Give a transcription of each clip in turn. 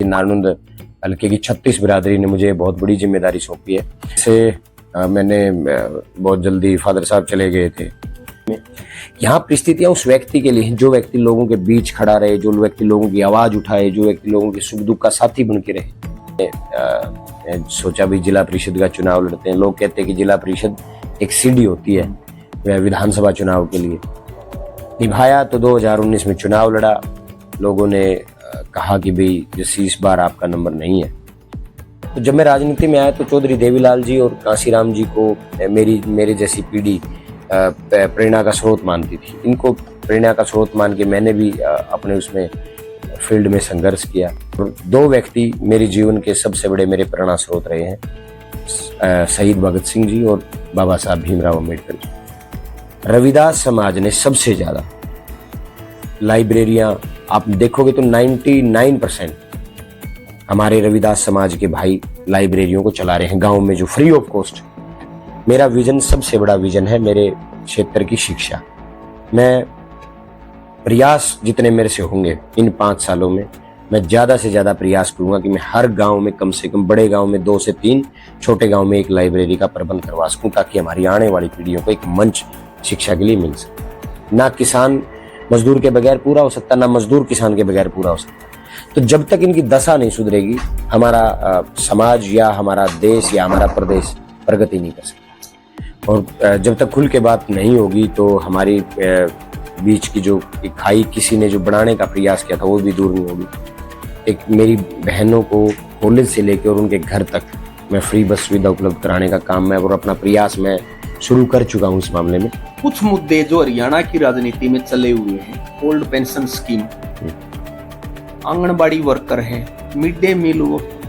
नारनुंद हल्के की 36 बिरादरी ने मुझे बहुत बड़ी जिम्मेदारी सौंपी है। इसे मैंने बहुत जल्दी फादर साहब चले गए थे। यहाँ परिस्थितियां उस व्यक्ति के लिए, जो व्यक्ति लोगों के बीच खड़ा रहे, जो व्यक्ति लोगों की आवाज उठाए, जो व्यक्ति लोगों के सुख दुख का साथी बन के रहे। सोचा भी जिला परिषद का चुनाव लड़ते हैं। लोग कहते हैं कि जिला परिषद एक सीढ़ी होती है विधानसभा चुनाव के लिए। निभाया तो 2019 में चुनाव लड़ा। लोगों ने कहा कि भाई जैसे इस बार आपका नंबर नहीं है। तो जब मैं राजनीति में आया तो चौधरी देवीलाल जी और कांसीराम जी को मेरे जैसी पीढ़ी प्रेरणा का स्रोत मानती थी। इनको प्रेरणा का स्रोत मान के मैंने भी अपने उसमें फील्ड में संघर्ष किया। और दो व्यक्ति मेरे जीवन के सबसे बड़े मेरे प्रेरणा स्रोत रहे हैं, शहीद भगत सिंह जी और बाबा साहब भीमराव अम्बेडकर जी। रविदास समाज ने सबसे ज्यादा लाइब्रेरियां, आप देखोगे तो 99% हमारे रविदास समाज के भाई लाइब्रेरियों को चला रहे हैं गांव में, जो फ्री ऑफ कॉस्ट। मेरा विजन, सबसे बड़ा विजन है मेरे क्षेत्र की शिक्षा। मैं प्रयास जितने मेरे से होंगे इन 5 सालों में, मैं ज्यादा से ज्यादा प्रयास करूंगा कि मैं हर गांव में, कम से कम बड़े गांव में 2 से 3, छोटे गांव में एक लाइब्रेरी का प्रबंध करवा सकूं, ताकि हमारी आने वाली पीढ़ियों को एक मंच शिक्षा के लिए मिल सके। ना किसान मजदूर के बगैर पूरा हो सकता, ना मजदूर किसान के बगैर पूरा हो सकता। तो जब तक इनकी दशा नहीं सुधरेगी, हमारा समाज या हमारा देश या हमारा प्रदेश प्रगति नहीं कर सकता। और जब तक खुल के बात नहीं होगी तो हमारी बीच की जो खाई किसी ने जो बढ़ाने का प्रयास किया था वो भी दूर नहीं होगी। एक मेरी बहनों को कॉलेज से लेकर और उनके घर तक मैं फ्री बस सुविधा उपलब्ध कराने का काम मैं और अपना प्रयास मैं शुरू कर चुका हूँ इस मामले में। कुछ मुद्दे जो हरियाणा की राजनीति में चले हुए हैं, old pension scheme, anganwadi worker हैं, मिड डे मील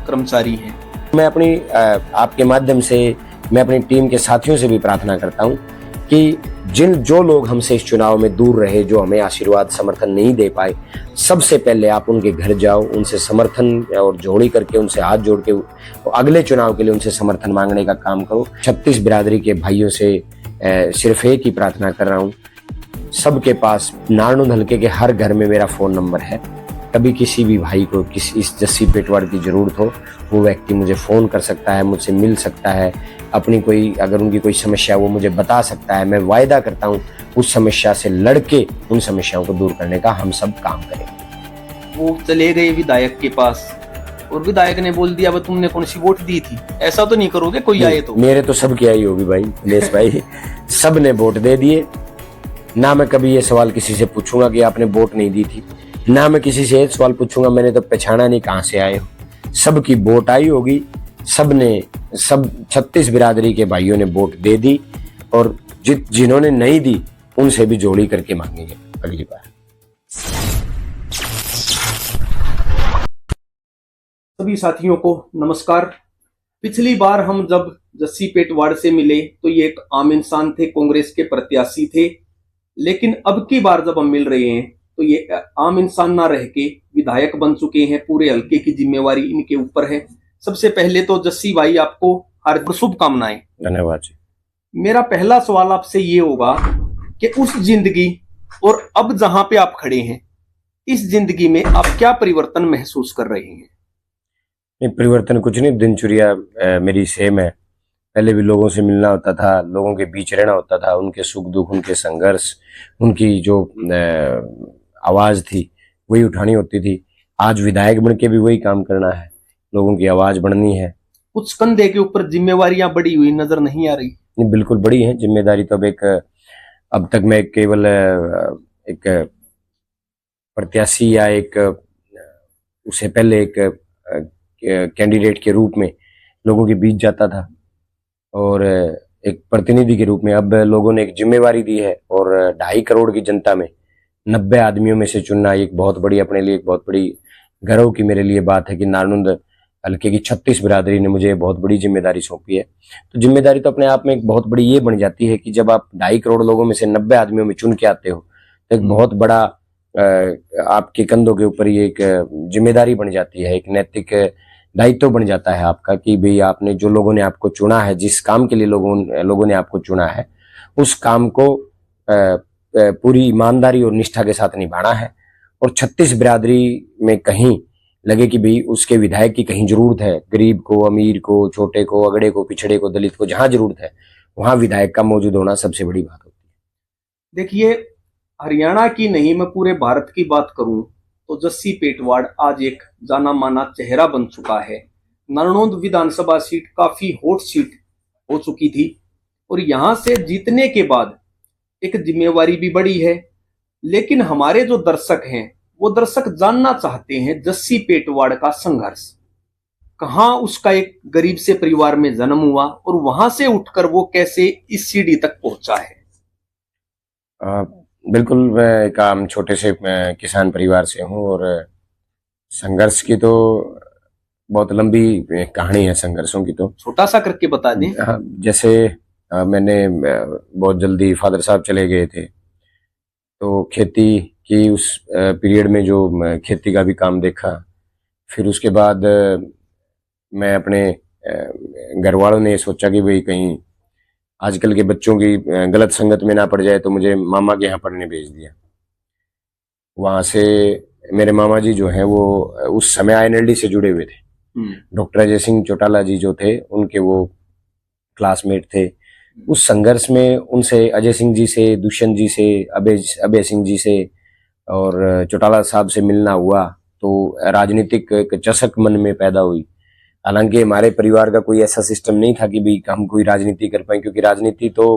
कर्मचारी हैं। मैं अपनी आपके माध्यम से मैं अपनी टीम के साथियों से भी प्रार्थना करता हूं कि जो लोग हमसे इस चुनाव में दूर रहे, जो हमें आशीर्वाद समर्थन नहीं दे पाए, सबसे पहले आप उनके घर जाओ, उनसे समर्थन और जोड़ी करके उनसे हाथ जोड़ के अगले चुनाव के लिए उनसे समर्थन मांगने का काम करो। 36 बिरादरी के भाइयों से सिर्फ एक ही प्रार्थना कर रहा हूँ, सबके पास नारनुंद हल्के के हर घर में मेरा फोन नंबर है। कभी किसी भी भाई को इस जस्सी पेटवाड़ की जरूरत हो, वो व्यक्ति मुझे फोन कर सकता है, मुझसे मिल सकता है, अपनी कोई अगर उनकी कोई समस्या वो मुझे बता सकता है। मैं वायदा करता हूँ उस समस्या से लड़के उन समस्याओं को दूर करने का हम सब काम करेंगे। वो चले गए विधायक के पास और विधायक ने बोल दिया अब तुमने कौन सी वोट दी थी। ऐसा तो नहीं करोगे कोई आए तो? मेरे तो सबकी आई होगी भाई, दिनेश भाई। सब ने वोट दे दिए। ना मैं कभी ये सवाल किसी से पूछूंगा कि आपने वोट नहीं दी थी, ना मैं किसी से एक सवाल पूछूंगा मैंने तो पहचाना नहीं कहां से आए हो। सबकी वोट आई होगी, सब 36 बिरादरी के भाइयों ने वोट दे दी और जिन्होंने नहीं दी उनसे भी जोड़ी करके मांगेंगे अगली बार। सभी साथियों को नमस्कार। पिछली बार हम जब जस्सी पेटवाड़ से मिले तो ये एक आम इंसान थे, कांग्रेस के प्रत्याशी थे। लेकिन अब की बार जब हम मिल रहे हैं तो ये आम इंसान ना रह के विधायक बन चुके हैं। पूरे हल्के की जिम्मेवारी इनके ऊपर है। सबसे पहले तो जस्सी भाई आपको हार्दिक शुभकामनाएं। धन्यवाद जी। मेरा पहला सवाल आपसे ये होगा कि उस जिंदगी और अब जहां पे आप खड़े हैं, इस जिंदगी में आप क्या परिवर्तन महसूस कर रहे हैं? नहीं, परिवर्तन कुछ नहीं, दिनचर्या मेरी सेम है। पहले भी लोगों से मिलना होता था, लोगों के बीच रहना होता था, उनके सुख दुख, उनके संघर्ष, उनकी जो आवाज थी वही उठानी होती थी। आज विधायक बन के भी वही काम करना है, लोगों की आवाज बढ़नी है। कुछ कंधे के ऊपर जिम्मेवारियां बड़ी हुई नजर नहीं आ रही? नहीं, बिल्कुल बड़ी है जिम्मेदारी। तो अब तक मैं केवल एक प्रत्याशी या उससे पहले एक कैंडिडेट के रूप में लोगों के बीच जाता था और एक प्रतिनिधि के रूप में। अब लोगों ने एक जिम्मेवारी दी है और 2.5 करोड़ की जनता में 90 आदमियों में से चुनना एक बहुत बड़ी, अपने लिए एक बहुत बड़ी गर्व की मेरे लिए बात है कि नारनुंद हल्के की 36 बिरादरी ने मुझे बहुत बड़ी जिम्मेदारी सौंपी है। तो जिम्मेदारी तो अपने आप में एक बहुत बड़ी ये बन जाती है कि जब आप 2.5 करोड़ लोगों में से 90 आदमियों में चुन के आते हो तो एक बहुत बड़ा आपके कंधों के ऊपर ये एक जिम्मेदारी बन जाती है, एक नैतिक दायित्व बन जाता है आपका कि भाई आपने, जो लोगों ने आपको चुना है, जिस काम के लिए लोगों ने आपको चुना है, उस काम को पूरी ईमानदारी और निष्ठा के साथ निभाना है। और 36 बिरादरी में कहीं लगे कि भाई उसके विधायक की कहीं जरूरत है, गरीब को, अमीर को, छोटे को, अगड़े को, पिछड़े को, दलित को, जहां जरूरत है वहां विधायक का मौजूद होना सबसे बड़ी बात होती है। देखिए, हरियाणा की नहीं, मैं पूरे भारत की बात करूं तो जस्सी पेटवाड़ आज एक जाना माना चेहरा बन चुका है। नारनौंद विधानसभा सीट काफी हॉट सीट हो चुकी थी और यहां से जीतने के बाद एक जिम्मेवारी भी बड़ी है। लेकिन हमारे जो दर्शक हैं वो दर्शक जानना चाहते हैं जस्सी पेटवाड़ का संघर्ष, कहां उसका एक गरीब से परिवार में जन्म हुआ और वहां से उठकर वो कैसे इस सीढ़ी तक पहुंचा है। बिल्कुल, मैं एक आम छोटे से किसान परिवार से हूँ और संघर्ष की तो बहुत लंबी कहानी है संघर्षों की। तो छोटा सा करके बता दें। जैसे मैंने बहुत जल्दी फादर साहब चले गए थे, तो खेती की उस पीरियड में जो खेती का भी काम देखा। फिर उसके बाद मैं अपने घर वालों ने सोचा कि भाई कहीं आजकल के बच्चों की गलत संगत में ना पड़ जाए, तो मुझे मामा के यहाँ पढ़ने भेज दिया। वहां से मेरे मामा जी जो हैं वो उस समय आईएनएलडी से जुड़े हुए थे। डॉक्टर अजय सिंह चौटाला जी जो थे उनके वो क्लासमेट थे। उस संघर्ष में उनसे, अजय सिंह जी से, दुष्यंत जी से, अभय सिंह जी से और चौटाला साहब से मिलना हुआ, तो राजनीतिक एक चसक मन में पैदा हुई। हालांकि हमारे परिवार का कोई ऐसा सिस्टम नहीं था कि भाई हम कोई राजनीति कर पाए, क्योंकि राजनीति तो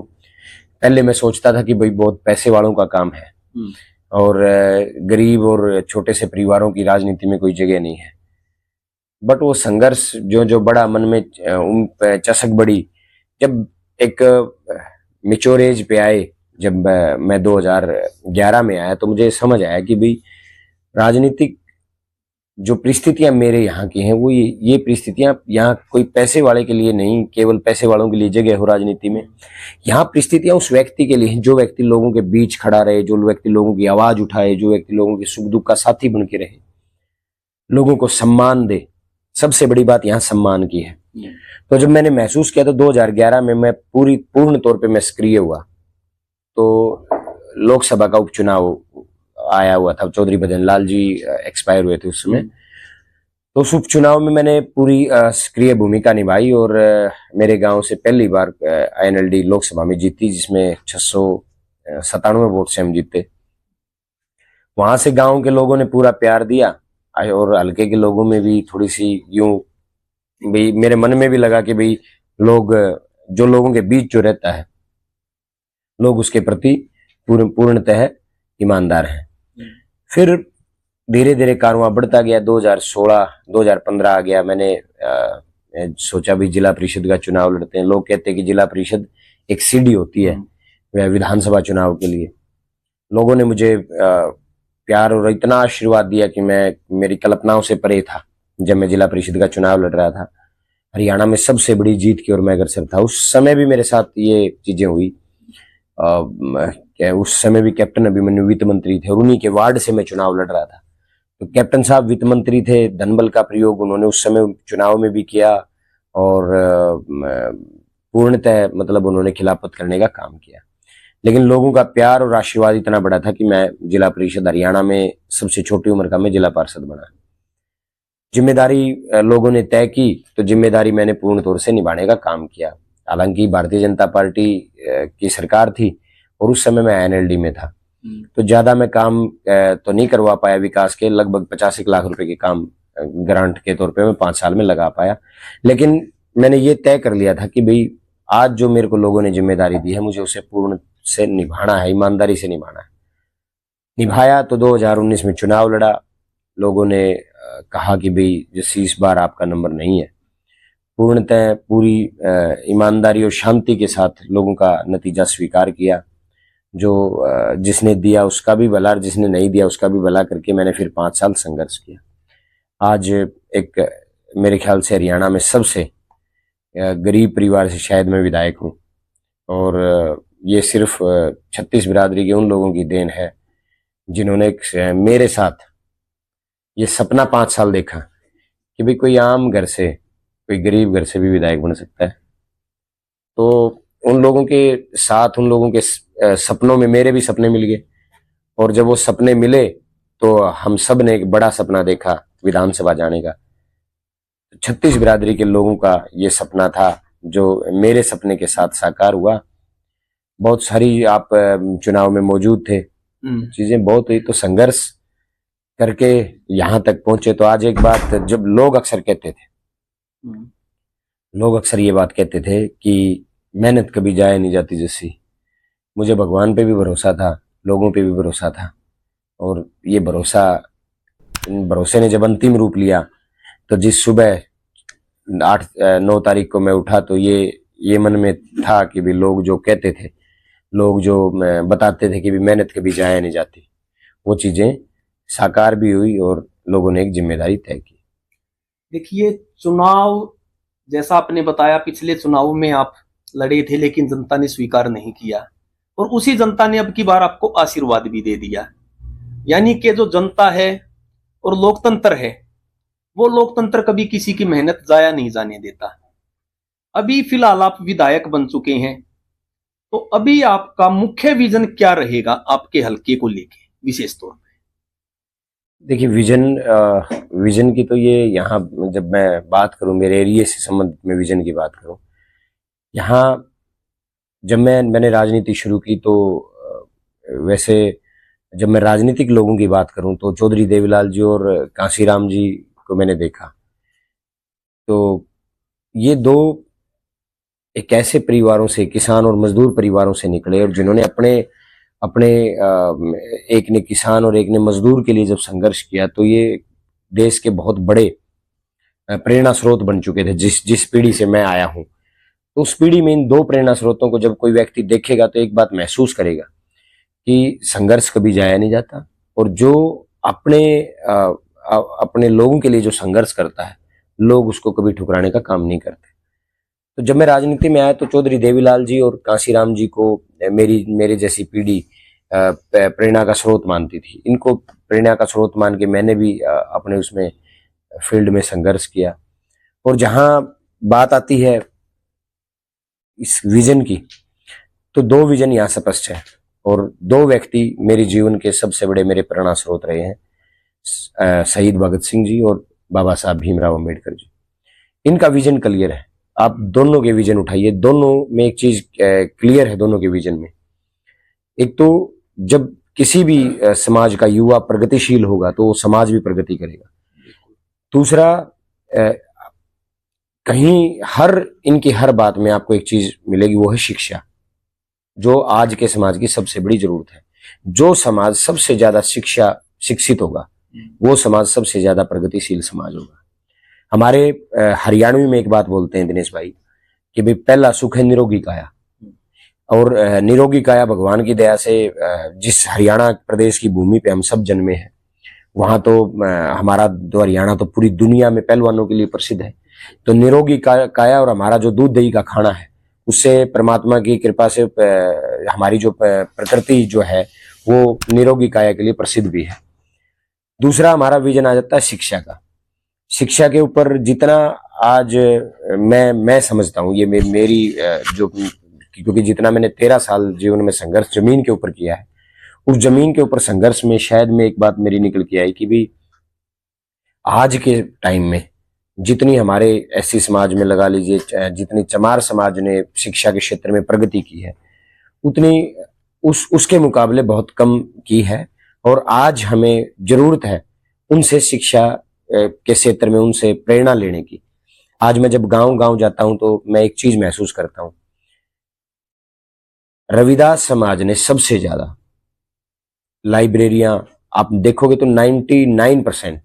पहले मैं सोचता था कि भाई बहुत पैसे वालों का काम है और गरीब और छोटे से परिवारों की राजनीति में कोई जगह नहीं है। बट वो संघर्ष जो जो बड़ा मन में उन चसक बड़ी, जब एक मैच्योर एज पे आए, जब मैं 2011 में आया, तो मुझे समझ आया कि भाई राजनीतिक जो परिस्थितियां मेरे यहाँ की हैं वो ये परिस्थितियां यहाँ कोई पैसे वाले के लिए नहीं, केवल पैसे वालों के लिए जगह हो राजनीति में। यहाँ परिस्थितियां उस व्यक्ति के लिए हैं जो व्यक्ति लोगों के बीच खड़ा रहे, जो व्यक्ति लोगों की आवाज उठाए, जो व्यक्ति लोगों के सुख दुख का साथी बन के रहे, लोगों को सम्मान दे। सबसे बड़ी बात यहाँ सम्मान की है। तो जब मैंने महसूस किया तो 2011 में मैं पूर्ण तौर पे मैं सक्रिय हुआ। तो लोकसभा का उपचुनाव आया हुआ था, चौधरी भजन लाल जी एक्सपायर हुए थे उस समय। तो उस उपचुनाव में मैंने पूरी सक्रिय भूमिका निभाई और मेरे गांव से पहली बार आईएनएलडी लोकसभा में जीती, जिसमें 697 वोट से हम जीते। वहां से गांव के लोगों ने पूरा प्यार दिया और हल्के के लोगों में भी थोड़ी सी यूं भाई मेरे मन में भी लगा कि भाई लोग, जो लोगों के बीच जो रहता है, लोग उसके प्रति पूर्णतः ईमानदार हैं। फिर धीरे धीरे कारवां बढ़ता गया। 2016 2015 आ गया। मैंने सोचा भी जिला परिषद का चुनाव लड़ते हैं। लोग कहते हैं कि जिला परिषद एक सीढ़ी होती है विधानसभा चुनाव के लिए। लोगों ने मुझे प्यार और इतना आशीर्वाद दिया कि मेरी कल्पनाओं से परे था। जब मैं जिला परिषद का चुनाव लड़ रहा था, हरियाणा में सबसे बड़ी जीत की ओर मैं अग्रसर था। उस समय भी मेरे साथ ये चीजें हुई। उस समय भी कैप्टन अभिमन्यु वित्त मंत्री थे और उन्हीं के वार्ड से मैं चुनाव लड़ रहा था। तो कैप्टन साहब वित्त मंत्री थे, धनबल का प्रयोग उन्होंने उस समय चुनाव में भी किया और पूर्णतः मतलब उन्होंने खिलाफत करने का काम किया। लेकिन लोगों का प्यार और आशीर्वाद इतना बड़ा था कि मैं जिला परिषद हरियाणा में सबसे छोटी उम्र का मैं जिला पार्षद बना। जिम्मेदारी लोगों ने तय की तो जिम्मेदारी मैंने पूर्ण तौर से निभाने का काम किया। हालांकि भारतीय जनता पार्टी की सरकार थी और उस समय मैं आईएनएलडी में था, तो ज्यादा मैं काम तो नहीं करवा पाया विकास के। लगभग 85 लाख रुपए के काम ग्रांट के तौर पे मैं 5 साल में लगा पाया। लेकिन मैंने ये तय कर लिया था कि भाई आज जो मेरे को लोगों ने जिम्मेदारी दी है, मुझे उसे पूर्ण से निभाना है, ईमानदारी से निभाना है। निभाया तो 2019 में चुनाव लड़ा। लोगों ने कहा कि भाई जैसे इस बार आपका नंबर नहीं है। पूर्णतः पूरी ईमानदारी और शांति के साथ लोगों का नतीजा स्वीकार किया। जो जिसने दिया उसका भी भला, जिसने नहीं दिया उसका भी भला करके मैंने फिर 5 साल संघर्ष किया। आज एक मेरे ख्याल से हरियाणा में सबसे गरीब परिवार से शायद मैं विधायक हूँ और ये सिर्फ 36 बिरादरी के उन लोगों की देन है जिन्होंने मेरे साथ ये सपना 5 साल देखा कि भाई कोई आम घर से, कोई गरीब घर से भी विधायक बन सकता है। तो उन लोगों के साथ, उन लोगों के सपनों में मेरे भी सपने मिल गए और जब वो सपने मिले तो हम सब ने एक बड़ा सपना देखा विधानसभा जाने का। 36 बिरादरी के लोगों का ये सपना था जो मेरे सपने के साथ साकार हुआ। बहुत सारी आप चुनाव में मौजूद थे, चीजें बहुत हुई, तो संघर्ष करके यहां तक पहुंचे। तो आज एक बात जब लोग अक्सर कहते थे, लोग अक्सर ये बात कहते थे कि मेहनत कभी जाया नहीं जाती जस्सी। मुझे भगवान पे भी भरोसा था, लोगों पे भी भरोसा था, और ये भरोसे ने जब अंतिम रूप लिया तो जिस सुबह 8-9 तारीख को मैं उठा तो ये मन में था कि भी लोग जो कहते थे, लोग जो बताते थे कि भी मेहनत कभी जाया नहीं जाती, वो चीजें साकार भी हुई और लोगों ने एक जिम्मेदारी तय की। देखिए, चुनाव जैसा आपने बताया, पिछले चुनाव में आप लड़े थे लेकिन जनता ने स्वीकार नहीं किया, और उसी जनता ने अब की बार आपको आशीर्वाद भी दे दिया। यानी कि जो जनता है और लोकतंत्र है, वो लोकतंत्र कभी किसी की मेहनत जाया नहीं जाने देता। अभी फिलहाल आप विधायक बन चुके हैं, तो अभी आपका मुख्य विजन क्या रहेगा आपके हलके को लेके विशेष तौर पे? देखिए, विजन की तो ये यहाँ जब मैं बात करूं, मेरे एरिया से संबंधित में विजन की बात करूं, यहाँ जब मैंने राजनीति शुरू की तो वैसे जब मैं राजनीतिक लोगों की बात करूं तो चौधरी देवीलाल जी और कांशीराम जी को मैंने देखा। तो ये दो एक ऐसे परिवारों से, किसान और मजदूर परिवारों से निकले, और जिन्होंने अपने एक ने किसान और एक ने मजदूर के लिए जब संघर्ष किया, तो ये देश के बहुत बड़े प्रेरणा स्रोत बन चुके थे। जिस पीढ़ी से मैं आया हूं, तो उस पीढ़ी में इन दो प्रेरणा स्रोतों को जब कोई व्यक्ति देखेगा तो एक बात महसूस करेगा कि संघर्ष कभी जाया नहीं जाता, और जो अपने लोगों के लिए जो संघर्ष करता है, लोग उसको कभी ठुकराने का काम नहीं करते। तो जब मैं राजनीति में आया तो चौधरी देवीलाल जी और कांशीराम जी को मेरे जैसी पीढ़ी प्रेरणा का स्रोत मानती थी। इनको प्रेरणा का स्रोत मान के मैंने भी अपने उसमें फील्ड में संघर्ष किया। और जहां बात आती है इस विजन की, तो दो विजन यहाँ स्पष्ट है, और दो व्यक्ति मेरे जीवन के सबसे बड़े मेरे प्रेरणा स्रोत रहे हैं, शहीद भगत सिंह जी और बाबा साहब भीमराव अम्बेडकर जी। इनका विजन क्लियर है। आप दोनों के विजन उठाइए, दोनों में एक चीज क्लियर है दोनों के विजन में। एक तो जब किसी भी समाज का युवा प्रगतिशील होगा तो वो समाज भी प्रगति करेगा। दूसरा, कहीं इनकी हर बात में आपको एक चीज मिलेगी, वो है शिक्षा, जो आज के समाज की सबसे बड़ी जरूरत है। जो समाज सबसे ज्यादा शिक्षित होगा, वो समाज सबसे ज्यादा प्रगतिशील समाज होगा। हमारे हरियाणवी में एक बात बोलते हैं दिनेश भाई कि भाई पहला सुख है निरोगी काया, और निरोगी काया भगवान की दया से जिस हरियाणा प्रदेश की भूमि पे हम सब जन्मे हैं, वहां तो हमारा जो हरियाणा तो पूरी दुनिया में पहलवानों के लिए प्रसिद्ध है। तो निरोगी काया और हमारा जो दूध दही का खाना है, उससे परमात्मा की कृपा से हमारी जो प्रकृति जो है वो निरोगी काया के लिए प्रसिद्ध भी है। दूसरा हमारा विजन आ जाता है शिक्षा का। शिक्षा के ऊपर जितना आज मैं समझता हूँ, ये मेरी जो, क्योंकि जितना मैंने 13 साल जीवन में संघर्ष जमीन के ऊपर किया है, उस जमीन के ऊपर संघर्ष में शायद में एक बात मेरी निकल के आई कि भी आज के टाइम में जितनी हमारे एससी समाज में लगा लीजिए, जितनी चमार समाज ने शिक्षा के क्षेत्र में प्रगति की है, उतनी उसके मुकाबले बहुत कम की है। और आज हमें जरूरत है उनसे शिक्षा के क्षेत्र में उनसे प्रेरणा लेने की। आज मैं जब गांव जाता हूं तो मैं एक चीज महसूस करता हूं, रविदास समाज ने सबसे ज्यादा लाइब्रेरियां, आप देखोगे तो 99%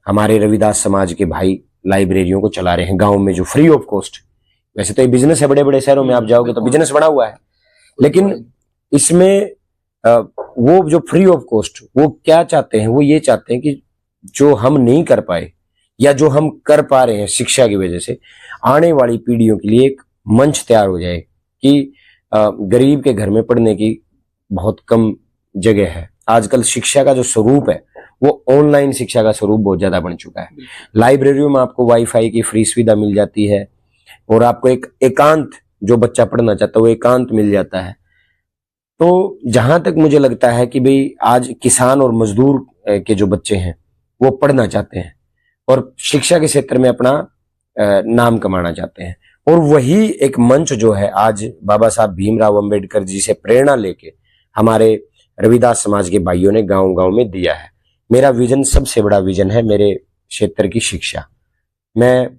हमारे रविदास समाज के भाई लाइब्रेरियों को चला रहे हैं गांव में, जो फ्री ऑफ कॉस्ट। वैसे तो ये बिजनेस है, बड़े बड़े शहरों में आप जाओगे तो बिजनेस बना हुआ है, लेकिन इसमें वो जो फ्री ऑफ कॉस्ट, वो क्या चाहते हैं, वो ये चाहते हैं कि जो हम नहीं कर पाए या जो हम कर पा रहे हैं शिक्षा की वजह से, आने वाली पीढ़ियों के लिए एक मंच तैयार हो जाए कि गरीब के घर में पढ़ने की बहुत कम जगह है। आजकल शिक्षा का जो स्वरूप है वो ऑनलाइन शिक्षा का स्वरूप बहुत ज्यादा बन चुका है। लाइब्रेरियों में आपको वाईफाई की फ्री सुविधा मिल जाती है, और आपको एक एकांत, जो बच्चा पढ़ना चाहता है वो एकांत मिल जाता है। तो जहां तक मुझे लगता है कि भाई आज किसान और मजदूर के जो बच्चे हैं, वो पढ़ना चाहते हैं और शिक्षा के क्षेत्र में अपना नाम कमाना चाहते हैं। और वही एक मंच जो है आज बाबा साहब भीमराव अंबेडकर जी से प्रेरणा लेके हमारे रविदास समाज के भाइयों ने गांव गांव में दिया है। मेरा विजन सबसे बड़ा विजन है मेरे क्षेत्र की शिक्षा। मैं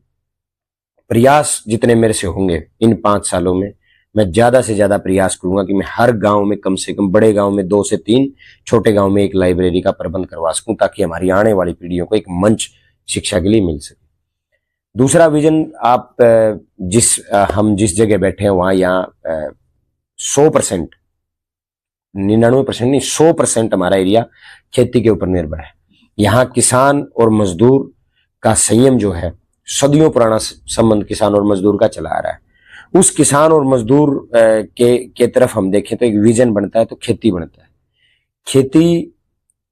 प्रयास जितने मेरे से होंगे इन 5 सालों में मैं ज्यादा से ज्यादा प्रयास करूंगा कि मैं हर गांव में कम से कम, बड़े गांव में 2 से 3, छोटे गांव में 1 लाइब्रेरी का प्रबंध करवा सकूं ताकि हमारी आने वाली पीढ़ियों को एक मंच शिक्षा के लिए मिल सके। दूसरा विजन, आप हम जिस जगह बैठे हैं वहां यहाँ 100%, 99% नहीं, 100% हमारा एरिया खेती के ऊपर निर्भर है। यहाँ किसान और मजदूर का संयम जो है, सदियों पुराना संबंध किसान और मजदूर का चला आ रहा है। उस किसान और मजदूर के तरफ हम देखें तो एक विजन बनता है तो खेती बनता है। खेती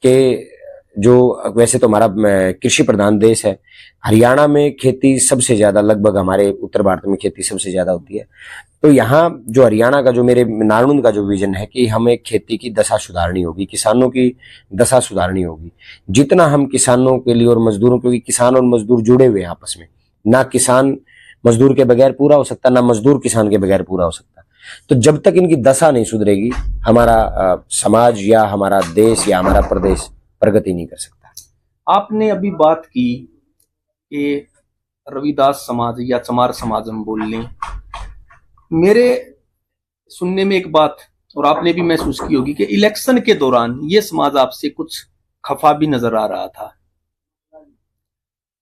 के जो, वैसे तो हमारा कृषि प्रधान देश है, हरियाणा में खेती सबसे ज्यादा, लगभग हमारे उत्तर भारत में खेती सबसे ज्यादा होती है। तो यहाँ जो हरियाणा का, जो मेरे नारनूंद का जो विजन है कि हमें खेती की दशा सुधारनी होगी, किसानों की दशा सुधारनी होगी। जितना हम किसानों के लिए और मजदूरों, क्योंकि किसान और मजदूर जुड़े हुए हैं आपस में, ना किसान मजदूर के बगैर पूरा हो सकता, ना मजदूर किसान के बगैर पूरा हो सकता। तो जब तक इनकी दशा नहीं सुधरेगी हमारा समाज या हमारा देश या हमारा प्रदेश प्रगति नहीं कर सकता। आपने अभी बात की कि रविदास समाज या चमार समाज हम बोल लें, मेरे सुनने में एक बात, और आपने भी महसूस की होगी कि इलेक्शन के दौरान ये समाज आपसे कुछ खफा भी नजर आ रहा था।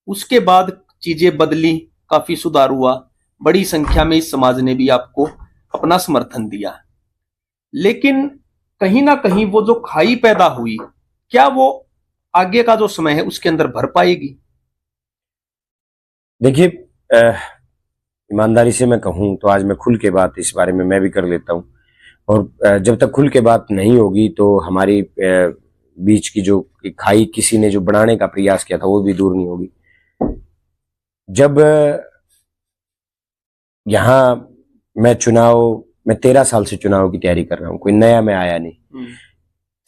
उसके बाद चीजें बदली, काफी सुधार हुआ, बड़ी संख्या में इस समाज ने भी आपको अपना समर्थन दिया। लेकिन कहीं ना कहीं वो जो खाई पैदा हुई, क्या वो आगे का जो समय है उसके अंदर भर पाएगी? देखिए, ईमानदारी से मैं कहूं तो आज मैं खुल के बात इस बारे में मैं भी कर लेता हूं, और जब तक खुल के बात नहीं होगी तो हमारी बीच की जो खाई किसी ने जो बनाने का प्रयास किया था वो भी दूर नहीं होगी। जब यहां मैं 13 साल से चुनाव की तैयारी कर रहा हूं, कोई नया मैं आया नहीं।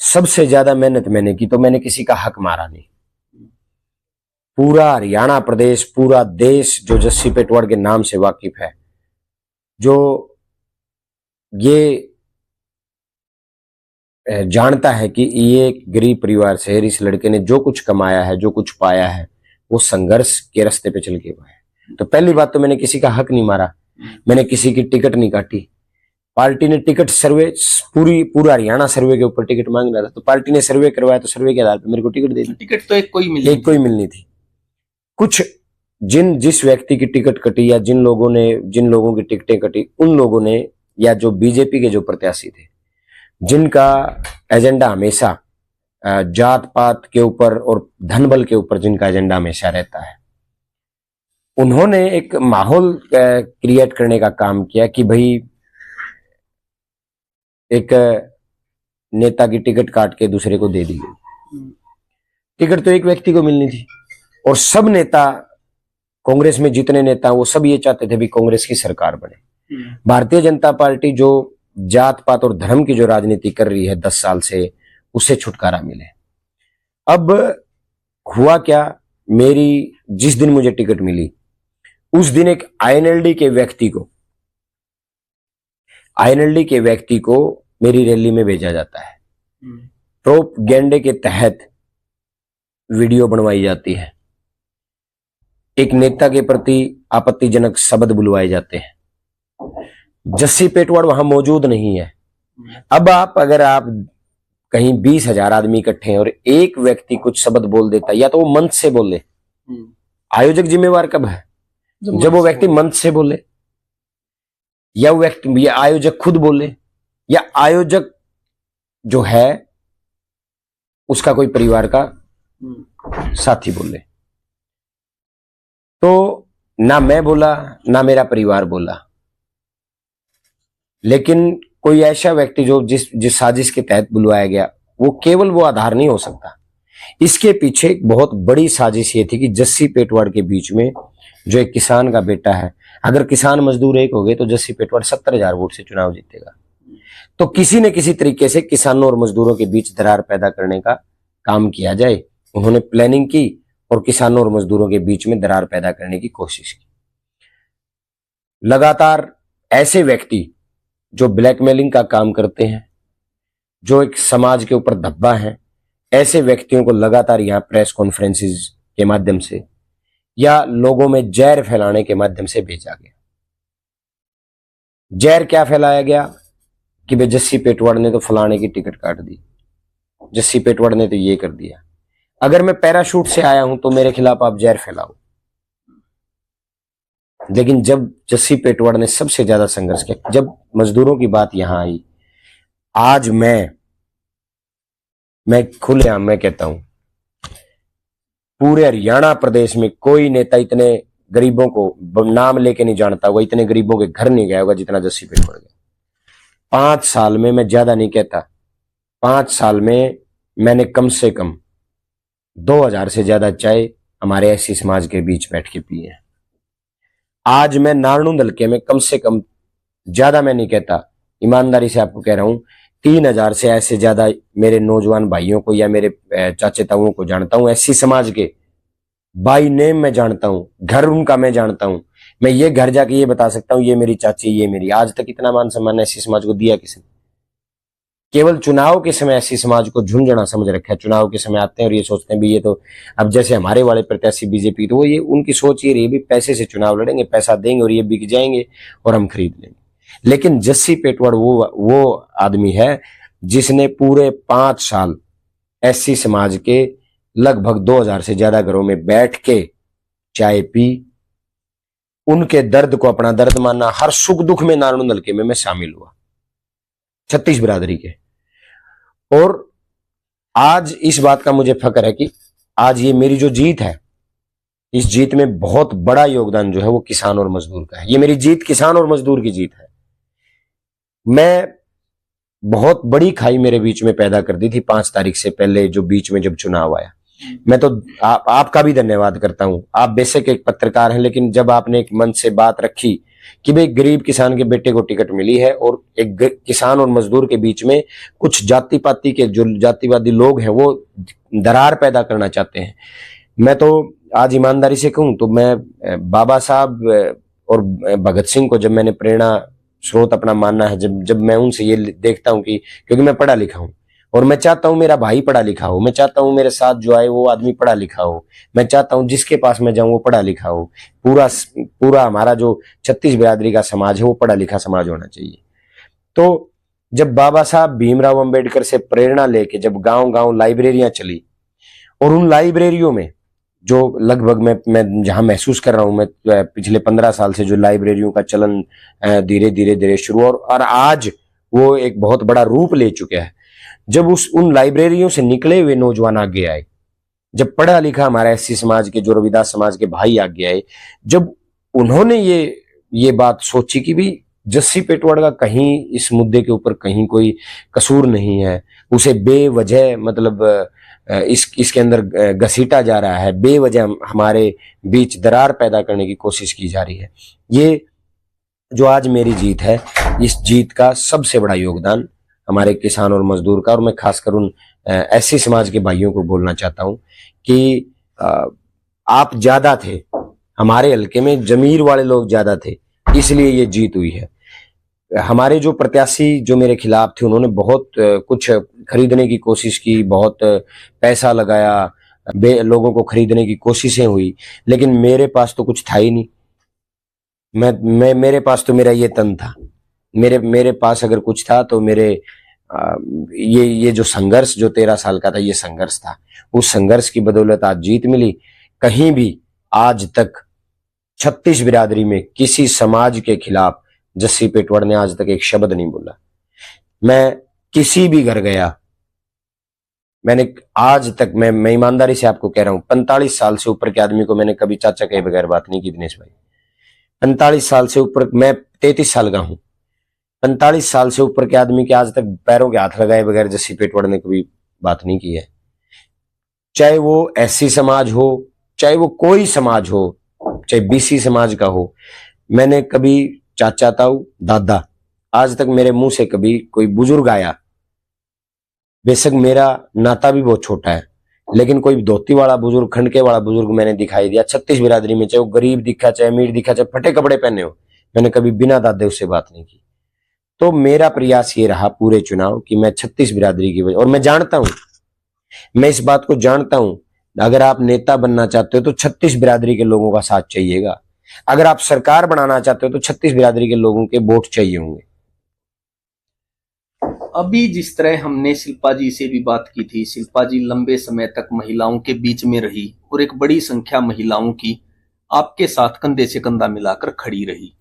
सबसे ज्यादा मेहनत मैंने की तो मैंने किसी का हक मारा नहीं। पूरा हरियाणा प्रदेश, पूरा देश जो जस्सी पेटवाड़ के नाम से वाकिफ है, जो ये जानता है कि ये एक गरीब परिवार से इस लड़के ने जो कुछ कमाया है, जो कुछ पाया है, वो संघर्ष के रास्ते पे चल के हुआ है। तो पहली बात तो मैंने किसी का हक नहीं मारा, मैंने किसी की टिकट नहीं काटी। पार्टी ने टिकट सर्वे, पूरा हरियाणा सर्वे के ऊपर टिकट मांग रहा था, तो पार्टी ने सर्वे करवाया तो सर्वे के आधार पर मेरे को टिकट दे दी। टिकट तो एक कोई मिलनी थी। कुछ जिस व्यक्ति की टिकट कटी या जिन लोगों की टिकटें कटी, उन लोगों ने, या जो बीजेपी के जो प्रत्याशी थे जिनका एजेंडा हमेशा जात पात के ऊपर और धन बल के ऊपर जिनका एजेंडा हमेशा रहता है, उन्होंने एक माहौल क्रिएट करने का काम किया कि भाई एक नेता की टिकट काट के दूसरे को दे दी गई। टिकट तो एक व्यक्ति को मिलनी थी, और सब नेता, कांग्रेस में जितने नेता वो सब ये चाहते थे भी कांग्रेस की सरकार बने। भारतीय जनता पार्टी जो जात पात और धर्म की जो राजनीति कर रही है 10 साल से, उससे छुटकारा मिले। अब हुआ क्या, मेरी जिस दिन मुझे टिकट मिली उस दिन एक आईएनएलडी के व्यक्ति को मेरी रैली में भेजा जाता है। प्रोपगेंडे के तहत वीडियो बनवाई जाती है, एक नेता के प्रति आपत्तिजनक शब्द बुलवाए जाते हैं। जस्सी पेटवाड़ वहां मौजूद नहीं है। अब अगर आप कहीं 20,000 आदमी इकट्ठे हैं और एक व्यक्ति कुछ शब्द बोल देता है, या तो वो मंच से बोले, आयोजक जिम्मेवार कब है? जब वो व्यक्ति मंच से बोले, या वो व्यक्ति, या आयोजक खुद बोले, या आयोजक जो है उसका कोई परिवार का साथी बोले। तो ना मैं बोला ना मेरा परिवार बोला, लेकिन कोई ऐसा व्यक्ति जो जिस साजिश के तहत बुलवाया गया, वो केवल वो आधार नहीं हो सकता। इसके पीछे एक बहुत बड़ी साजिश ये थी कि जस्सी पेटवाड़ के बीच में जो एक किसान का बेटा है, अगर किसान मजदूर एक हो गए तो जस्सी पेटवाड़ 70,000 वोट से चुनाव जीतेगा। तो किसी न किसी तरीके से किसानों और मजदूरों के बीच दरार पैदा करने का काम किया जाए, उन्होंने प्लानिंग की और किसानों और मजदूरों के बीच में दरार पैदा करने की कोशिश की। लगातार ऐसे व्यक्ति जो ब्लैकमेलिंग का काम करते हैं, जो एक समाज के ऊपर धब्बा है, ऐसे व्यक्तियों को लगातार यहां प्रेस कॉन्फ्रेंसेस के माध्यम से या लोगों में जहर फैलाने के माध्यम से भेजा गया। जहर क्या फैलाया गया कि भाई जस्सी पेटवाड़ ने तो फलाने की टिकट काट दी, जस्सी पेटवाड़ ने तो ये कर दिया, अगर मैं पैराशूट से आया हूं तो मेरे खिलाफ आप जहर फैलाओ। लेकिन जब जस्सी पेटवाड़ ने सबसे ज्यादा संघर्ष किया, जब मजदूरों की बात यहां आई, आज मैं खुलेआम मैं कहता हूं, पूरे हरियाणा प्रदेश में कोई नेता इतने गरीबों को नाम लेके नहीं जानता होगा, इतने गरीबों के घर नहीं गया होगा जितना जस्सी पेटवाड़ गया। 5 साल में, मैं ज्यादा नहीं कहता, 5 साल में मैंने कम से कम 2000 से ज्यादा चाय हमारे एससी समाज के बीच बैठ के पिए हैं। आज मैं नारनूंद हल्के में कम से कम, ज्यादा मैं नहीं कहता, ईमानदारी से आपको कह रहा हूं, 3000 से ऐसे ज्यादा मेरे नौजवान भाइयों को या मेरे चाचे ताऊओं को जानता हूं। एससी समाज के बाई नेम मैं जानता हूं, घर उनका मैं जानता हूं। मैं ये घर जाके ये बता सकता हूं, ये मेरी चाची, ये मेरी। आज तक इतना मान सम्मान एससी समाज को दिया किसने? केवल चुनाव के समय एससी समाज को झुंझुना समझ रखा है। चुनाव के समय आते हैं और ये सोचते हैं भी ये तो, अब जैसे हमारे वाले प्रत्याशी बीजेपी, तो वो ये उनकी सोच ये रही भी पैसे से चुनाव लड़ेंगे, पैसा देंगे और ये बिक जाएंगे और हम खरीद लेंगे। लेकिन जस्सी पेटवाड़ वो आदमी है जिसने पूरे 5 साल एससी समाज के लगभग 2000 से ज्यादा घरों में बैठ के चाय पी, उनके दर्द को अपना दर्द माना। हर सुख दुख में नारायण हल्के में मैं शामिल हुआ, 36 बिरादरी के। और आज इस बात का मुझे फक्र है कि आज ये मेरी जो जीत है, इस जीत में बहुत बड़ा योगदान जो है वो किसान और मजदूर का है। ये मेरी जीत किसान और मजदूर की जीत है। मैं बहुत बड़ी खाई मेरे बीच में पैदा कर दी थी 5 तारीख से पहले, जो बीच में जब चुनाव आया। मैं तो आपका भी धन्यवाद करता हूं। आप बेशक एक पत्रकार हैं, लेकिन जब आपने एक मन से बात रखी कि भाई गरीब किसान के बेटे को टिकट मिली है और एक किसान और मजदूर के बीच में कुछ जाति पाति के जो जातिवादी लोग हैं वो दरार पैदा करना चाहते हैं, मैं तो आज ईमानदारी से कहूं तो मैं बाबा साहब और भगत सिंह को जब मैंने प्रेरणा स्रोत अपना मानना है, जब मैं उनसे ये देखता हूं कि, क्योंकि मैं पढ़ा लिखा हूं और मैं चाहता हूं मेरा भाई पढ़ा लिखा हो, मैं चाहता हूं मेरे साथ जो आए वो आदमी पढ़ा लिखा हो, मैं चाहता हूं जिसके पास मैं जाऊं वो पढ़ा लिखा हो। पूरा हमारा जो 36 बिरादरी का समाज है वो पढ़ा लिखा समाज होना चाहिए। तो जब बाबा साहब भीमराव अंबेडकर से प्रेरणा लेके जब गांव गांव लाइब्रेरियां चली, और उन लाइब्रेरियों में जो लगभग मैं जहां महसूस कर रहा हूं, मैं पिछले 15 साल से जो लाइब्रेरियों का चलन धीरे धीरे शुरू और आज वो एक बहुत बड़ा रूप ले चुका है। जब उन लाइब्रेरियों से निकले हुए नौजवान आगे आए, जब पढ़ा लिखा हमारा एससी समाज के, जो रविदास समाज के भाई आगे आए, जब उन्होंने ये बात सोची कि भी जस्सी पेटवाड़ का कहीं इस मुद्दे के ऊपर कहीं कोई कसूर नहीं है, उसे बेवजह मतलब इसके अंदर घसीटा जा रहा है, बेवजह हमारे बीच दरार पैदा करने की कोशिश की जा रही है। ये जो आज मेरी जीत है, इस जीत का सबसे बड़ा योगदान हमारे किसान और मजदूर का, और मैं खासकर उन एससी समाज के भाइयों को बोलना चाहता हूं कि आप ज्यादा थे, हमारे हल्के में जमीर वाले लोग ज्यादा थे, इसलिए ये जीत हुई है। हमारे जो प्रत्याशी जो मेरे खिलाफ थे, उन्होंने बहुत कुछ खरीदने की कोशिश की, बहुत पैसा लगाया, लोगों को खरीदने की कोशिशें हुई, लेकिन मेरे पास तो कुछ था ही नहीं। मेरे पास तो मेरा ये तन था। मेरे पास अगर कुछ था तो मेरे ये जो संघर्ष जो 13 साल का था, ये संघर्ष था। उस संघर्ष की बदौलत आज जीत मिली। कहीं भी आज तक 36 बिरादरी में किसी समाज के खिलाफ जस्सी पेटवाड़ ने आज तक एक शब्द नहीं बोला। मैं किसी भी घर गया, मैंने आज तक, मैं ईमानदारी से आपको कह रहा हूं, 45 साल से ऊपर के आदमी को मैंने कभी चाचा के बगैर बात नहीं की दिनेश भाई। 45 साल से ऊपर, मैं 33 साल का हूं, 45 साल से ऊपर के आदमी के आज तक पैरों के हाथ लगाए बगैर जस्सी पेटवाड़ ने कभी बात नहीं की है। चाहे वो एससी समाज हो, चाहे वो कोई समाज हो, चाहे बीसी समाज का हो, मैंने कभी चाचा ताऊ दादा, आज तक मेरे मुंह से कभी कोई बुजुर्ग आया, बेशक मेरा नाता भी बहुत छोटा है, लेकिन कोई धोती वाला बुजुर्ग, खंडके वाला बुजुर्ग मैंने दिखाई दिया 36 बिरादरी में, चाहे वो गरीब दिखा, चाहे अमीर दिखा, चाहे फटे कपड़े पहने हो, मैंने कभी बिना दादे उससे बात नहीं की। तो मेरा प्रयास ये रहा पूरे चुनाव कि मैं 36 बिरादरी की वजह, और मैं जानता हूं, मैं इस बात को जानता हूं, अगर आप नेता बनना चाहते हो तो 36 बिरादरी के लोगों का साथ चाहिएगा। अगर आप सरकार बनाना चाहते हो तो 36 बिरादरी के लोगों के वोट चाहिए होंगे। अभी जिस तरह हमने शिल्पा जी से भी बात की थी, शिल्पा जी लंबे समय तक महिलाओं के बीच में रही और एक बड़ी संख्या महिलाओं की आपके साथ कंधे से कंधा मिलाकर खड़ी रही।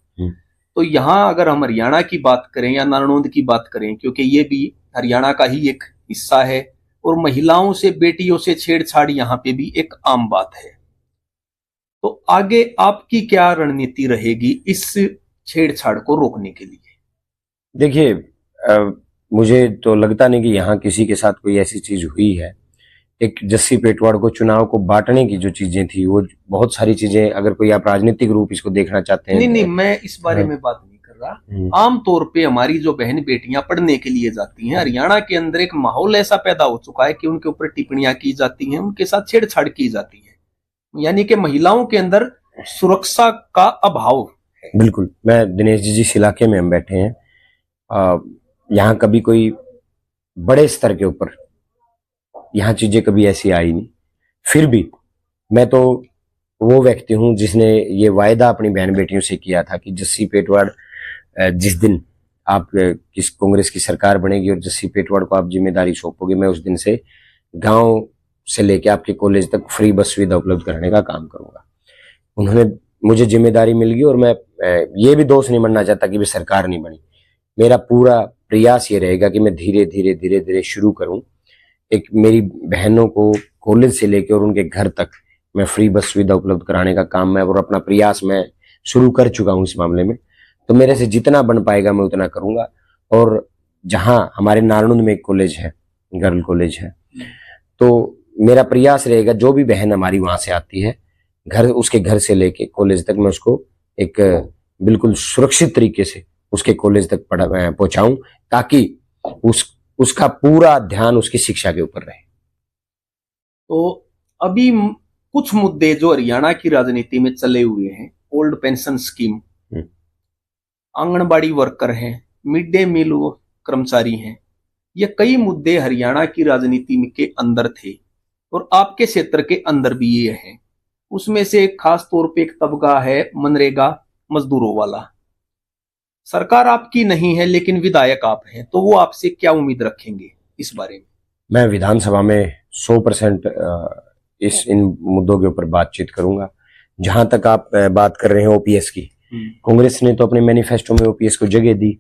तो यहाँ अगर हम हरियाणा की बात करें या नारनौंद की बात करें, क्योंकि ये भी हरियाणा का ही एक हिस्सा है और महिलाओं से, बेटियों से छेड़छाड़ यहाँ पे भी एक आम बात है, तो आगे आपकी क्या रणनीति रहेगी इस छेड़छाड़ को रोकने के लिए? देखिए, मुझे तो लगता नहीं कि यहाँ किसी के साथ कोई ऐसी चीज हुई है। एक जस्सी पेटवाड़ को, चुनाव को बांटने की जो चीजें थी, वो बहुत सारी चीजें, अगर कोई आप राजनीतिक रूप इसको देखना चाहते हैं। नहीं, मैं इस बारे में बात नहीं कर रहा। आम तौर पे हमारी जो बहन बेटियां पढ़ने के लिए जाती हैं, हरियाणा के अंदर एक माहौल ऐसा पैदा हो चुका है कि उनके ऊपर टिप्पणियां की जाती हैं, उनके साथ छेड़छाड़ की जाती है, यानी कि महिलाओं के अंदर सुरक्षा का अभाव है। बिल्कुल, मैं दिनेश जी जिस इलाके में हम बैठे हैं, यहाँ कभी कोई बड़े स्तर के ऊपर यहाँ चीजें कभी ऐसी आई नहीं। फिर भी मैं तो वो व्यक्ति हूं जिसने ये वायदा अपनी बहन बेटियों से किया था कि जस्सी पेटवाड़, जिस दिन आप किस कांग्रेस की सरकार बनेगी और जस्सी पेटवाड़ को आप जिम्मेदारी सौंपोगे, मैं उस दिन से गांव से लेके आपके कॉलेज तक फ्री बस सुविधा उपलब्ध कराने का काम करूंगा। उन्होंने, मुझे जिम्मेदारी मिल गई और मैं ये भी दोष नहीं बनना चाहता कि भी सरकार नहीं बनी। मेरा पूरा प्रयास ये रहेगा कि मैं धीरे धीरे धीरे धीरे शुरू करूं। एक मेरी बहनों को कॉलेज से लेकर और उनके घर तक मैं फ्री बस सुविधा उपलब्ध कराने का काम मैं और अपना प्रयास मैं शुरू कर चुका हूं इस मामले में। तो मेरे से जितना बन पाएगा मैं उतना करूंगा। और जहां हमारे नारनौंद में एक कॉलेज है, गर्ल कॉलेज है, तो मेरा प्रयास रहेगा जो भी बहन हमारी वहां से आती है, घर, उसके घर से लेके कॉलेज तक मैं उसको एक बिल्कुल सुरक्षित तरीके से उसके कॉलेज तक पहुंचाऊं, ताकि उसका पूरा ध्यान उसकी शिक्षा के ऊपर रहे। तो अभी कुछ मुद्दे जो हरियाणा की राजनीति में चले हुए हैं, old pension scheme, anganwadi worker हैं, मिड डे मील कर्मचारी हैं, ये कई मुद्दे हरियाणा की राजनीति के अंदर थे और आपके क्षेत्र के अंदर भी ये हैं। उसमें से एक खास तौर पे एक तबका है मनरेगा मजदूरों वाला। सरकार आपकी नहीं है लेकिन विधायक आप हैं, तो वो आपसे क्या उम्मीद रखेंगे इस बारे में? मैं विधानसभा में 100% इन मुद्दों के ऊपर बातचीत करूंगा। जहां तक आप बात कर रहे हैं ओपीएस की, कांग्रेस ने तो अपने मैनिफेस्टो में ओपीएस को जगह दी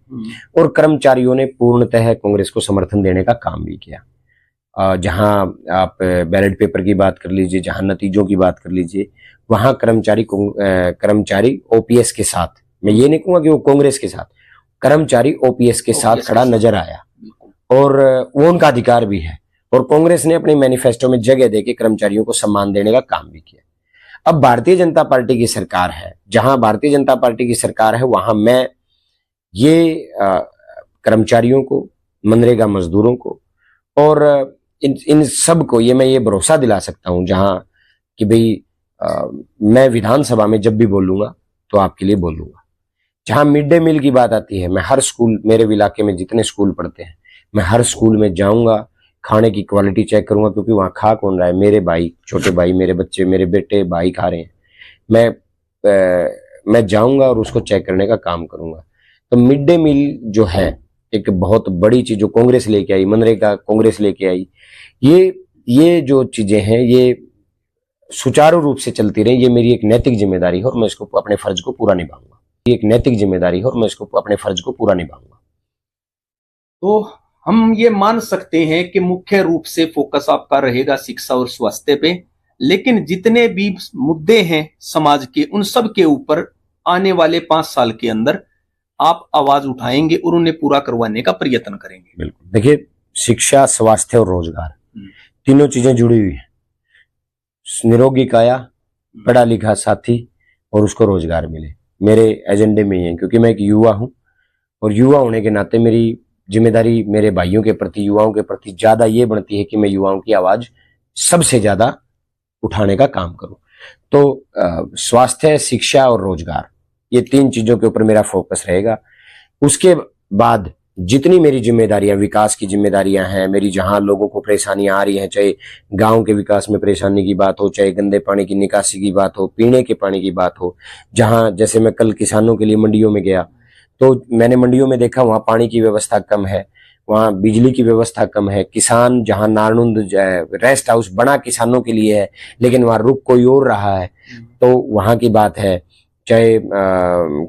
और कर्मचारियों ने पूर्णतः कांग्रेस को समर्थन देने का काम भी किया। जहां आप बैलेट पेपर की बात कर लीजिए, जहां नतीजों की बात कर लीजिए, वहां कर्मचारी ओपीएस के साथ, मैं ये नहीं कहूंगा कि वो कांग्रेस के साथ, कर्मचारी ओपीएस के साथ खड़ा नजर आया और वो उनका अधिकार भी है। और कांग्रेस ने अपने मैनिफेस्टो में जगह देके कर्मचारियों को सम्मान देने का काम भी किया। अब भारतीय जनता पार्टी की सरकार है, जहां भारतीय जनता पार्टी की सरकार है वहां मैं ये कर्मचारियों को, मनरेगा मजदूरों को और इन सब को मैं ये भरोसा दिला सकता हूं जहां कि भाई मैं विधानसभा में जब भी बोलूंगा तो आपके लिए बोलूंगा। जहां मिड डे मील की बात आती है, मैं हर स्कूल, मेरे इलाके में जितने स्कूल पढ़ते हैं, मैं हर स्कूल में जाऊंगा, खाने की क्वालिटी चेक करूंगा, क्योंकि वहां खा कौन रहा है, मेरे भाई, छोटे भाई, मेरे बच्चे, मेरे बेटे, भाई खा रहे हैं। मैं जाऊंगा और उसको चेक करने का काम करूंगा। तो मिड डे मील जो है एक बहुत बड़ी चीज जो कांग्रेस लेके आई, मनरेगा कांग्रेस लेके आई, ये जो चीजें हैं ये सुचारू रूप से चलती रही। ये मेरी एक नैतिक जिम्मेदारी है और मैं इसको अपने फर्ज को पूरा निभाऊंगा। ये एक नैतिक जिम्मेदारी है और मैं इसको अपने फर्ज को पूरा निभाऊंगा। तो हम ये मान सकते हैं कि मुख्य रूप से फोकस आपका रहेगा शिक्षा और स्वास्थ्य पे, लेकिन जितने भी मुद्दे हैं समाज के, उन सब के ऊपर आने वाले 5 साल के अंदर आप आवाज उठाएंगे और उन्हें पूरा करवाने का प्रयत्न करेंगे। बिल्कुल। देखिए, शिक्षा, स्वास्थ्य और रोजगार, तीनों चीजें जुड़ी हुई है। निरोगी काया, पढ़ा लिखा साथी और उसको रोजगार मिले, मेरे एजेंडे में ही है। क्योंकि मैं एक युवा हूं और युवा होने के नाते मेरी जिम्मेदारी मेरे भाइयों के प्रति, युवाओं के प्रति ज्यादा ये बनती है कि मैं युवाओं की आवाज सबसे ज्यादा उठाने का काम करूं। तो स्वास्थ्य, शिक्षा और रोजगार, ये 3 चीजों के ऊपर मेरा फोकस रहेगा। उसके बाद जितनी मेरी जिम्मेदारियां, विकास की जिम्मेदारियां हैं मेरी, जहां लोगों को परेशानियां आ रही हैं, चाहे गांव के विकास में परेशानी की बात हो, चाहे गंदे पानी की निकासी की बात हो, पीने के पानी की बात हो, जहां जैसे मैं कल किसानों के लिए मंडियों में गया तो मैंने मंडियों में देखा वहां पानी की व्यवस्था कम है, वहां बिजली की व्यवस्था कम है। किसान जहां नारनुंद रेस्ट हाउस बना किसानों के लिए है, लेकिन वहां रुक कोई और रहा है, तो वहां की बात है। चाहे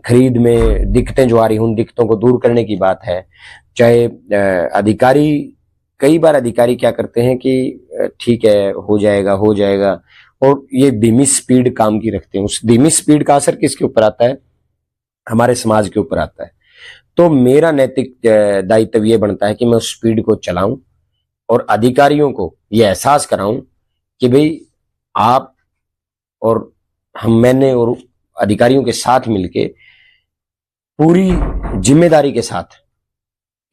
खरीद में दिक्कतें जो आ रही, उन दिक्कतों को दूर करने की बात है। चाहे अधिकारी, कई बार अधिकारी क्या करते हैं कि ठीक है हो जाएगा हो जाएगा, और ये धीमी स्पीड काम की रखते हैं। उस धीमी स्पीड का असर किसके ऊपर आता है? हमारे समाज के ऊपर आता है। तो मेरा नैतिक दायित्व ये बनता है कि मैं उस स्पीड को चलाऊं और अधिकारियों को ये एहसास कराऊं कि भाई आप और मैंने और अधिकारियों के साथ मिलके पूरी जिम्मेदारी के साथ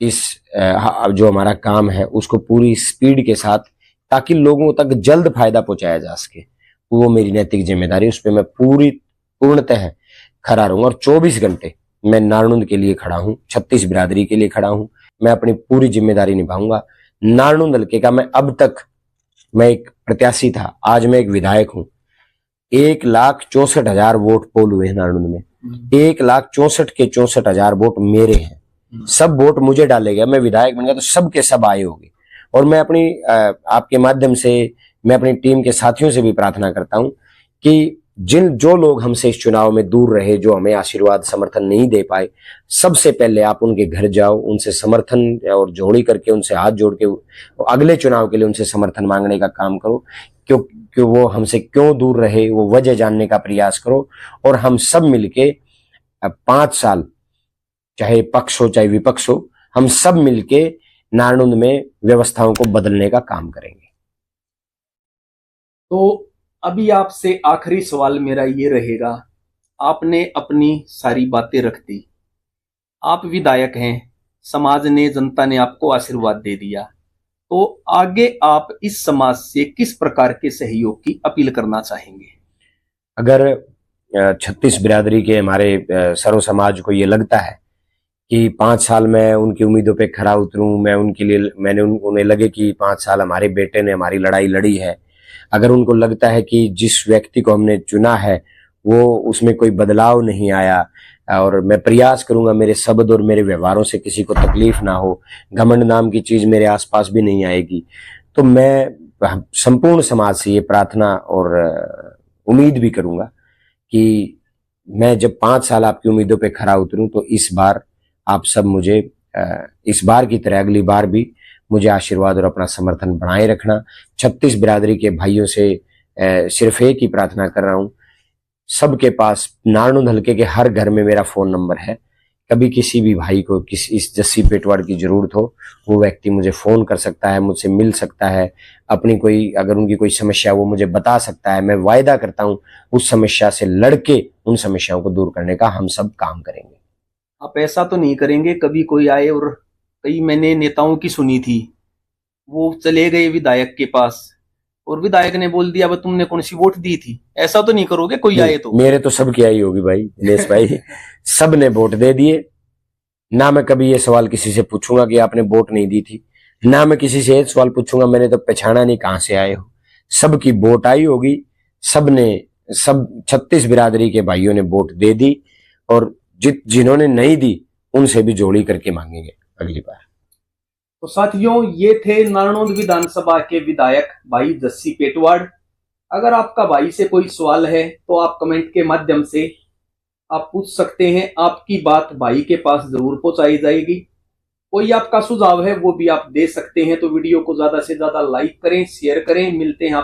इस जो हमारा काम है उसको पूरी स्पीड के साथ, ताकि लोगों तक जल्द फायदा पहुंचाया जा सके, वो मेरी नैतिक जिम्मेदारी। उस पर मैं पूर्णतः खड़ा रहूंगा और 24 घंटे मैं नारनुंद के लिए खड़ा हूं, 36 बिरादरी के लिए खड़ा हूं। मैं अपनी पूरी जिम्मेदारी निभाऊंगा। नारनुंद हल्के का मैं एक प्रत्याशी था, आज मैं एक विधायक हूं। 1,64,000 वोट पोल हुए हैं नारनुंद में। 1,64,000 के 64,000 वोट मेरे हैं। सब वोट मुझे डाले गए, मैं विधायक बन गया तो सब के सब आए होंगे। और मैं अपनी आपके माध्यम से मैं अपनी टीम के साथियों से भी प्रार्थना करता हूं कि जो लोग हमसे इस चुनाव में दूर रहे, जो हमें आशीर्वाद समर्थन नहीं दे पाए, सबसे पहले आप उनके घर जाओ, उनसे समर्थन और जोड़ी करके, उनसे हाथ जोड़ के अगले चुनाव के लिए उनसे समर्थन मांगने का काम करो। क्यों वो हमसे क्यों दूर रहे, वो वजह जानने का प्रयास करो। और हम सब मिलके 5 साल, चाहे पक्ष हो चाहे विपक्ष हो, हम सब मिलके नारनुंद में व्यवस्थाओं को बदलने का काम करेंगे। तो अभी आपसे आखिरी सवाल मेरा ये रहेगा, आपने अपनी सारी बातें रख दी, आप विधायक हैं, समाज ने, जनता ने आपको आशीर्वाद दे दिया, तो आगे आप इस समाज से किस प्रकार के सहयोग की अपील करना चाहेंगे? अगर 36 बिरादरी के हमारे सर्व समाज को ये लगता है कि 5 साल मैं उनकी उम्मीदों पे खरा उतरूं, मैं उनके लिए उन्हें लगे कि 5 साल हमारे बेटे ने हमारी लड़ाई लड़ी है, अगर उनको लगता है कि जिस व्यक्ति को हमने चुना है वो उसमें कोई बदलाव नहीं आया, और मैं प्रयास करूंगा मेरे शब्द और मेरे व्यवहारों से किसी को तकलीफ ना हो, घमंड नाम की चीज मेरे आसपास भी नहीं आएगी, तो मैं संपूर्ण समाज से ये प्रार्थना और उम्मीद भी करूंगा कि मैं जब 5 साल आपकी उम्मीदों पे खरा उतरूं तो इस बार आप सब मुझे इस बार की तरह अगली बार भी मुझे आशीर्वाद और अपना समर्थन बनाए रखना। 36 बिरादरी के भाइयों से सिर्फ एक ही प्रार्थना कर रहा हूं, सबके पास नारनुंद हल्के के हर घर में मेरा फोन नंबर है। कभी किसी भी भाई को इस जस्सी पेटवाड़ की जरूरत हो, वो व्यक्ति मुझे फोन कर सकता है, मुझसे मिल सकता है, अपनी अगर उनकी कोई समस्या वो मुझे बता सकता है। मैं वायदा करता हूं उस समस्या से लड़के उन समस्याओं को दूर करने का हम सब काम करेंगे। आप ऐसा तो नहीं करेंगे कभी कोई आए, और कई मैंने नेताओं की सुनी थी, वो चले गए विधायक के पास और विधायक ने बोल दिया, तुमने कौन सी वोट दी थी? ऐसा तो नहीं करोगे कोई आए तो? मेरे तो सब की आई होगी भाई दिनेश भाई। सब ने वोट दे दिए ना। मैं कभी ये सवाल किसी से पूछूंगा कि आपने वोट नहीं दी थी, ना मैं किसी से ये सवाल पूछूंगा मैंने तो पहचाना नहीं कहां से आए हो। सबकी वोट आई होगी, सब 36 बिरादरी के भाइयों ने वोट दे दी, और जिन्होंने नहीं दी उनसे भी जोड़ी करके मांगेंगे अगली बार। तो साथियों, ये थे नारनौंद विधानसभा के विधायक भाई जस्सी पेटवाड़। अगर आपका भाई से कोई सवाल है तो आप कमेंट के माध्यम से आप पूछ सकते हैं, आपकी बात भाई के पास जरूर पहुंचाई जाएगी। कोई आपका सुझाव है वो भी आप दे सकते हैं। तो वीडियो को ज्यादा से ज्यादा लाइक करें, शेयर करें। मिलते हैं आप